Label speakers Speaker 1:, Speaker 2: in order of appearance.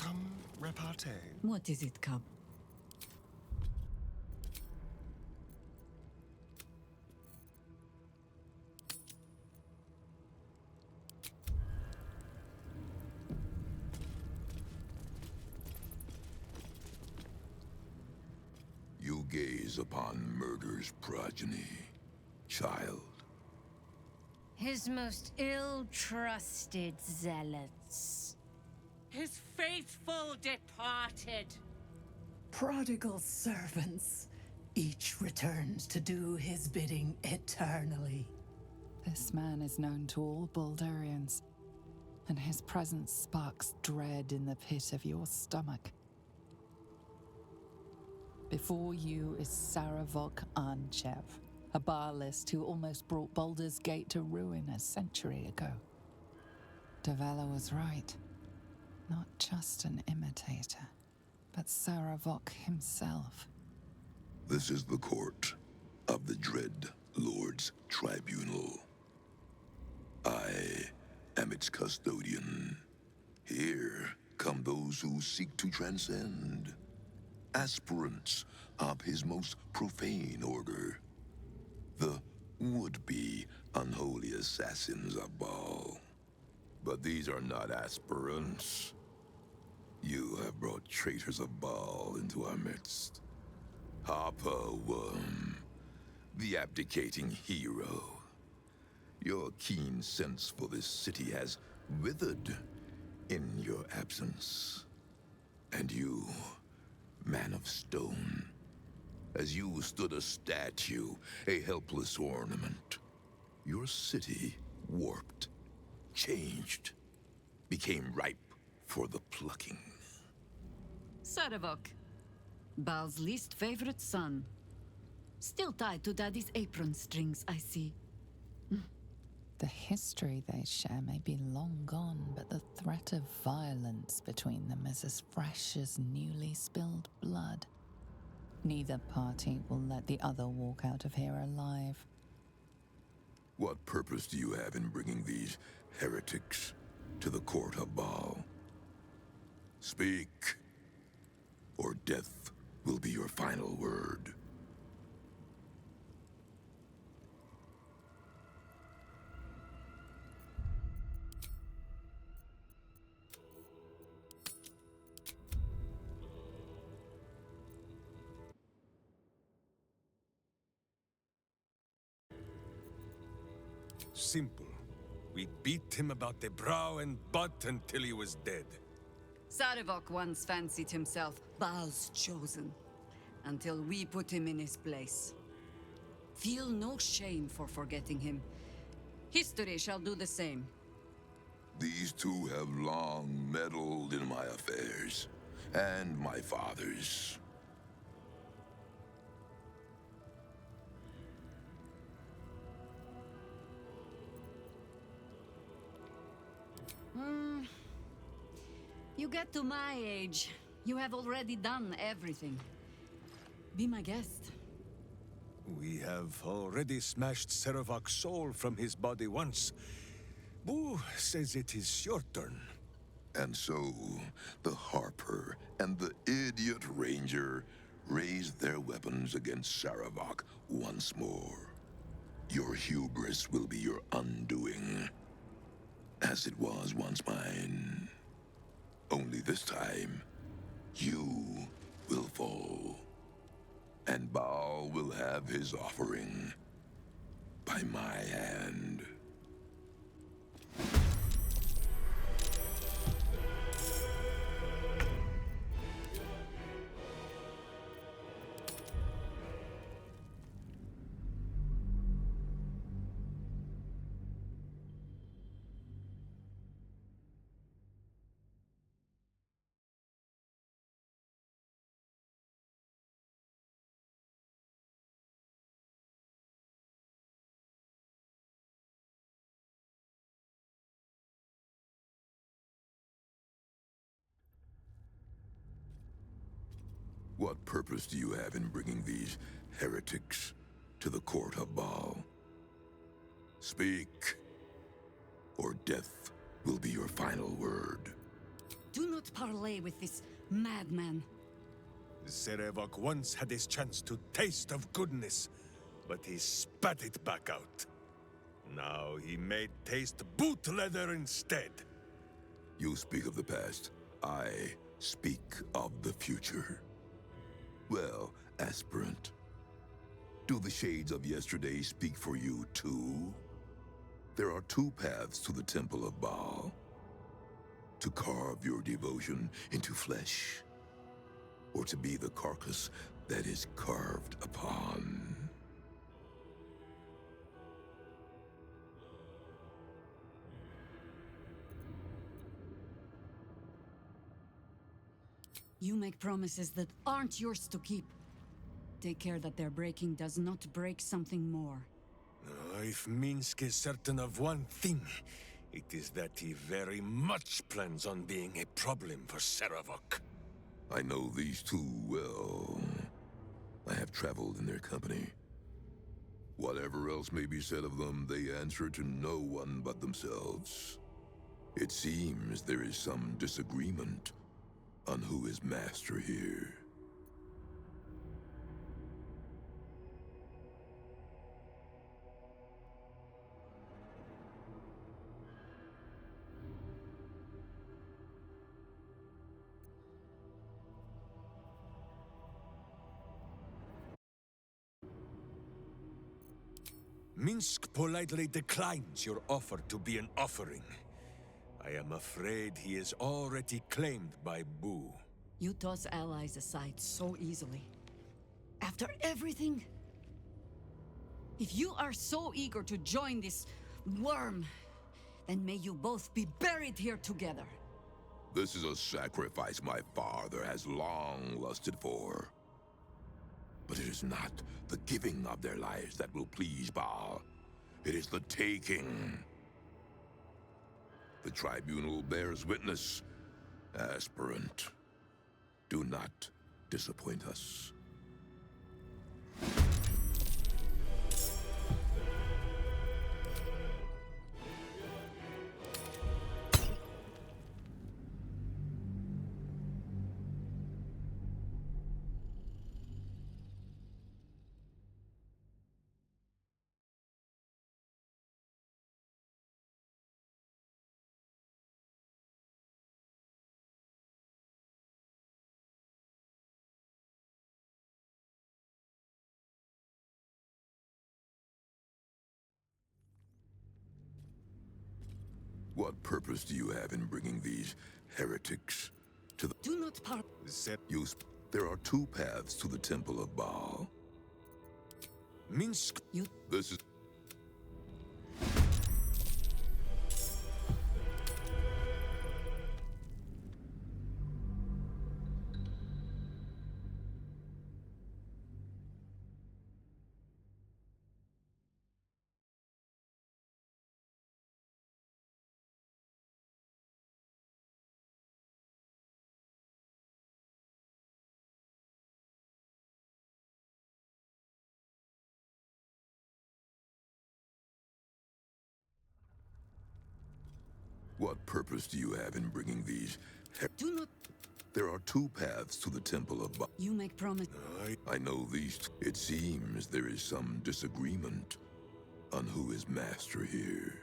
Speaker 1: Come repartee.
Speaker 2: What is it, Cub?
Speaker 3: You gaze upon murder's progeny, child.
Speaker 4: His most ill-trusted zealots.
Speaker 5: His faithful departed.
Speaker 6: Prodigal servants, each returns to do his bidding eternally.
Speaker 7: This man is known to all Baldurians, and his presence sparks dread in the pit of your stomach. Before you is Saravok Arnchev, a Baalist who almost brought Baldur's Gate to ruin a century ago. Davella was right. Not just an imitator, but Saravok himself.
Speaker 3: This is the court of the Dread Lord's Tribunal. I am its custodian. Here come those who seek to transcend. Aspirants of his most profane order. The would-be unholy assassins of Baal. But these are not aspirants. You have brought traitors of Baal into our midst. Harper Worm, the abdicating hero. Your keen sense for this city has withered in your absence. And you, man of stone, as you stood a statue, a helpless ornament, your city warped, changed, became ripe for the plucking.
Speaker 2: Saravok, Baal's least favorite son. Still tied to Daddy's apron strings, I see.
Speaker 7: The history they share may be long gone, but the threat of violence between them is as fresh as newly spilled blood. Neither party will let the other walk out of here alive.
Speaker 3: What purpose do you have in bringing these heretics to the court of Baal? Speak, or death will be your final word.
Speaker 1: Simple. We beat him about the brow and butt until he was dead.
Speaker 2: Saravok once fancied himself Baal's chosen, until we put him in his place. Feel no shame for forgetting him. History shall do the same.
Speaker 3: These two have long meddled in my affairs, and my father's.
Speaker 2: You get to my age, you have already done everything. Be my guest.
Speaker 1: We have already smashed Saravok's soul from his body once. Boo says it is your turn.
Speaker 3: And so, the Harper and the idiot Ranger raised their weapons against Saravok once more. Your hubris will be your undoing, as it was once mine. Only this time, you will fall, and Baal will have his offering by my hand. What purpose do you have in bringing these heretics to the court of Baal? Speak, or death will be your final word.
Speaker 2: Do not parley with this madman.
Speaker 1: Sarevok once had his chance to taste of goodness, but he spat it back out. Now he made taste boot leather instead.
Speaker 3: You speak of the past. I speak of the future. Well, aspirant, do the shades of yesterday speak for you too? There are two paths to the Temple of Baal. To carve your devotion into flesh, or to be the carcass that is carved upon.
Speaker 2: You make promises that aren't yours to keep. Take care that their breaking does not break something more.
Speaker 1: If Minsk is certain of one thing, it is that he very much plans on being a problem for Sarevok.
Speaker 3: I know these two well. I have traveled in their company. Whatever else may be said of them, they answer to no one but themselves. It seems there is some disagreement on who is master here.
Speaker 1: Minsk politely declines your offer to be an offering. I am afraid he is already claimed by Boo.
Speaker 2: You toss allies aside so easily. After everything? If you are so eager to join this worm, then may you both be buried here together.
Speaker 3: This is a sacrifice my father has long lusted for. But it is not the giving of their lives that will please Baal. It is the taking. The tribunal bears witness. Aspirant, do not disappoint us. What purpose do you have in bringing these heretics to the...
Speaker 2: Do not
Speaker 3: There are two paths to the Temple of Baal.
Speaker 1: Minsk...
Speaker 3: This is... What purpose do you have in bringing these...
Speaker 2: Do not...
Speaker 3: There are two paths to the Temple of Baal.
Speaker 2: You make promise...
Speaker 3: I know these... It seems there is some disagreement on who is master here.